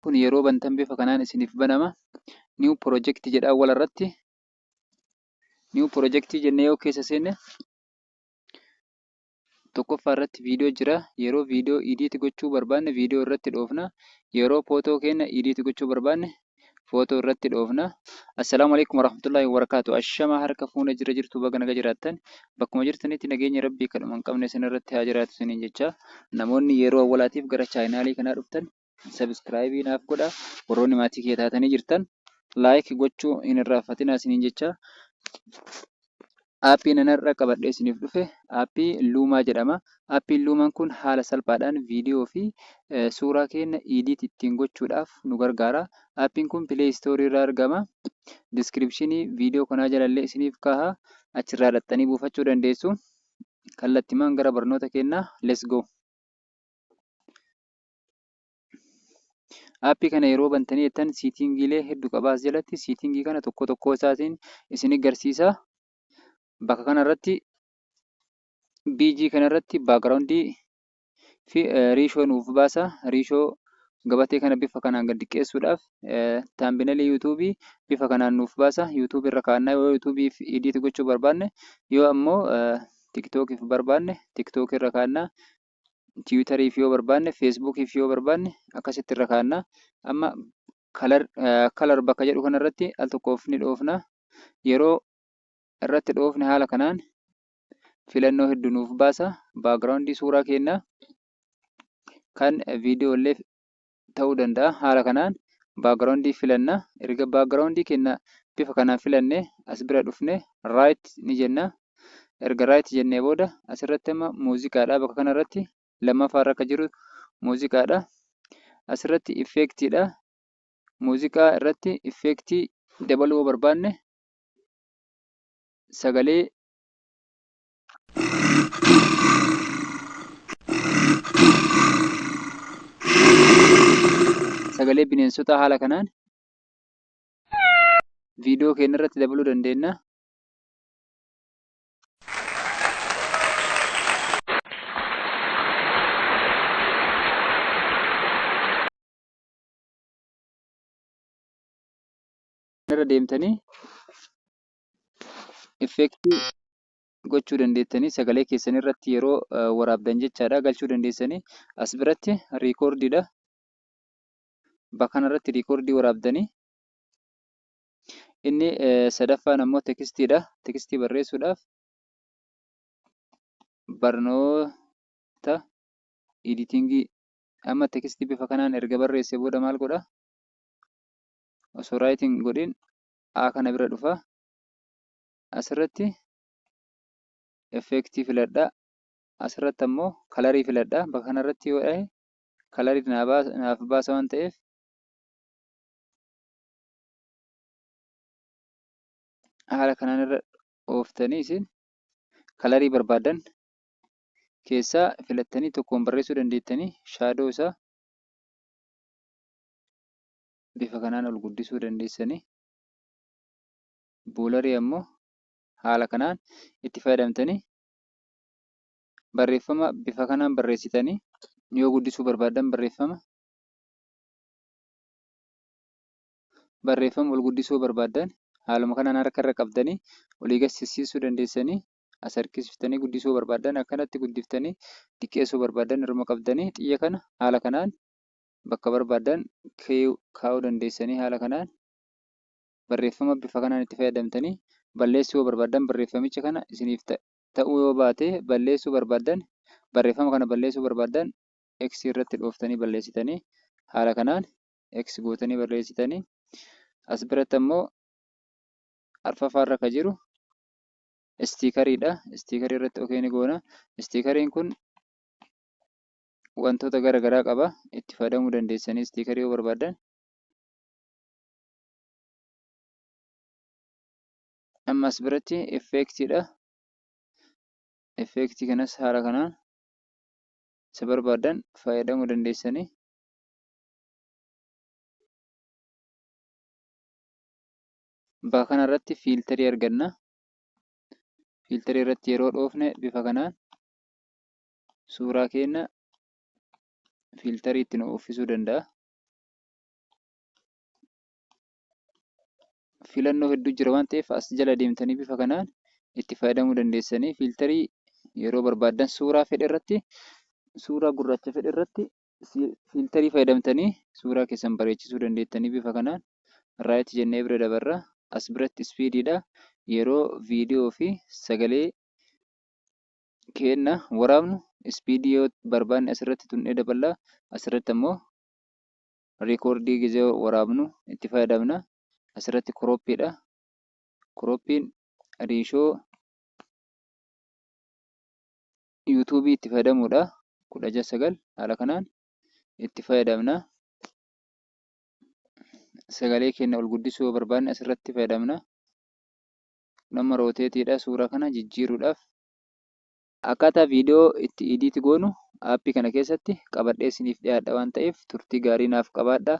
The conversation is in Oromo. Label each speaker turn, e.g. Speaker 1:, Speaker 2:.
Speaker 1: kun yeroo bantan bifa kanaan isiniif banama. Niw piroojeektii jedhaa walarratti. Niw piroojeektii jennee yoo keessa seenne tokkoffaa irratti viidiyoo jira. Yeroo viidiyoo idiit gochuu barbaanne viidiyoo irratti dhoofna. Yeroo footoo keenya idiit gochuu barbaanne footoo irratti dhoofna. Assalaamu alaikum warahmatullahi wabarakaatu. Ashamaa harka fuuna jirtu baga naga jiraattan. Bakkuma jirtanitti nageenya rabbii kadhuma hin qabne isinirratti haa jiraatu isiniin jecha. Namoonni yeroo awwalaatiif gara chaayinaalii kanaa dhuftan sabiskiraayibii naaf godhaa. Warroonni maatii kee taatanii jirtan laayik gochuu hin irraanfatinaa isiniin jecha. Aappiin anarra qabadhee isiniif dhufe aappii Luumaa jedhama. Aappiin Luumaan kun haala salphaadhaan viidiyoo fi suuraa keenya idiit ittiin gochuudhaaf nu gargaara. Aappiin kun pileey istoorii irraa argama. Diskiripshinii viidiyoo kanaa jalallee isiniif kaa'a. Achirraa dhaxxanii buufachuu dandeessu. Kallattimaan gara barnoota keenyaa let's go. Aappii kana yeroo bantanii jettan siitingiilee hedduu qabaas jalatti siitingii kana tokko tokkoo isaatiin isin agarsiisa. Bakka kanarratti BG kanarratti baakgiraawundii fi riishoo nuuf baasa. Riishoo gabatee kana bifa kanaan gad xiqqeessuudhaaf taambineelii yuutuubii bifa kanaan nuuf baasa. Yuutuubii irra kaa'annaa yoo yuutuubiif idiit gochuu barbaanne yoo ammoo tiktookiif barbaanne tiktookii irra kaa'annaa. Tiwutariif yoo barbaanne feesbuukiif yoo barbaanne akkasitti irra kaa'annaa. Amma kalar bakka jedhu kanarratti al tokkoof ni dhoofna. Yeroo irratti dhoofne haala kanaan filannoo hedduu nuuf baasa. Baakgiraawundii suuraa keenyaa kan viidiyoo illee ta'uu danda'a. Haala kanaan baakgiraawundii filanna. Erga baakgiraawundii keenya bifa kanaan filannee as bira dhufne raayit ni jenna. Erga raayit jennee booda asirratti amma muuziqaadha. Bakka kanarratti lammaffaa irra akka jiru muuziqaadha. Asirratti effeektiidha. Muuziqaa irratti effeektii dabaluu yoo barbaanne sagalee bineensota haala kanaan viidiyoo keenya irratti dabaluu dandeenya. Irra deemtanii effeektii gochuu dandeettanii sagalee keessan irratti yeroo waraabdan jechaadha galchuu dandeessanii. As biratti riikoordiidha. Bakka kanarratti riikoordii waraabdanii. Inni sadaffaan ammoo tekistiidha. Tekstii barreessuudhaaf barnoota editingii. Amma tekstii bifa kanaan erga barreesse booda maal godha? Osoo raayitiin godhin A kana bira dhufa. Asirratti effeektii filadhaa. Asirratti ammoo kalarii filadhaa. Bakka kanarratti yoo dhahe kalarii naaf baasa waan ta'eef haala kanaan irra ooftanii isin kalarii barbaadan keessaa filattanii tokkoon barreessuu dandeettanii. Shaadoo isaa bifa kanaan ol guddisuu dandeessanii. Buularii ammoo haala kanaan itti fayyadamtanii barreeffama bifa kanaan barreessitanii yoo guddisuu barbaadan barreeffama ol guddisuu barbaadan haaluma kanaan harka irra qabdanii olii gad sissiisuu dandeessanii. As harkisiftanii guddisuu barbaadan akkanatti guddiftanii xiqqeessuu barbaadan irma qabdanii xiyya kana haala kanaan bakka barbaadan kaa'uu dandeessanii. Haala kanaan barreeffama bifa kanaan itti fayyadamtanii balleessuu yoo barbaadan barreeffamicha kana isiniif ta'uu yoo baate balleessuu barbaadan barreeffama kana balleessuu barbaadan X irratti dhooftanii balleessitanii haala kanaan X gootanii barreessitanii. As biratti ammoo arfaffaarra kan jiru istiikariidha. Istiikarii irratti okee ni goona. Istiikariin kun wantoota garaagaraa qaba. Itti fayyadamuu dandeessanii istiikarii yoo barbaadan. Amma as biratti effeektiidha. Effeektii kanas haala kanaan isa barbaadan fayyadamuu dandeessanii. Bakka kanarratti fiiltarii arganna. Fiiltarii irratti yeroo dhoofne bifa kanaan suuraa keenya fiiltarii itti nu uffisuu danda'a. filannoo hedduu jira waan ta'eef as jala deemtanii bifa kanaan itti fayyadamuu dandeessanii fiiltarii yeroo barbaaddan suuraa fedhe irratti suuraa gurraacha fedhe irratti fiiltarii fayyadamtanii suuraa keessan bareechisuu dandeettanii bifa kanaan raayit jennee bira dabarra. As biratti ispiidiidha yeroo viidiyoo fi sagalee kenna waraabnu ispiidii yoo barbaanne asirratti tuqnee daballa. Asirratti ammoo riikoordii gizee waraabnu itti fayyadamna. Asirratti koroppiidha. Koroppiin riishoo yuutuubii itti fayyadamuudha. 16:9 haala kanaan itti fayyadamna. Sagalee keenya ol guddisuu yoo barbaanne asirratti fayyadamna. Nama rooteetiidha suuraa kana jijjiiruudhaaf. Akkaataa viidiyoo itti idiit goonu aappii kana keessatti qabadhee isiniif dhiyaadha waan ta'eef turtii gaarii naaf qabaadhaa.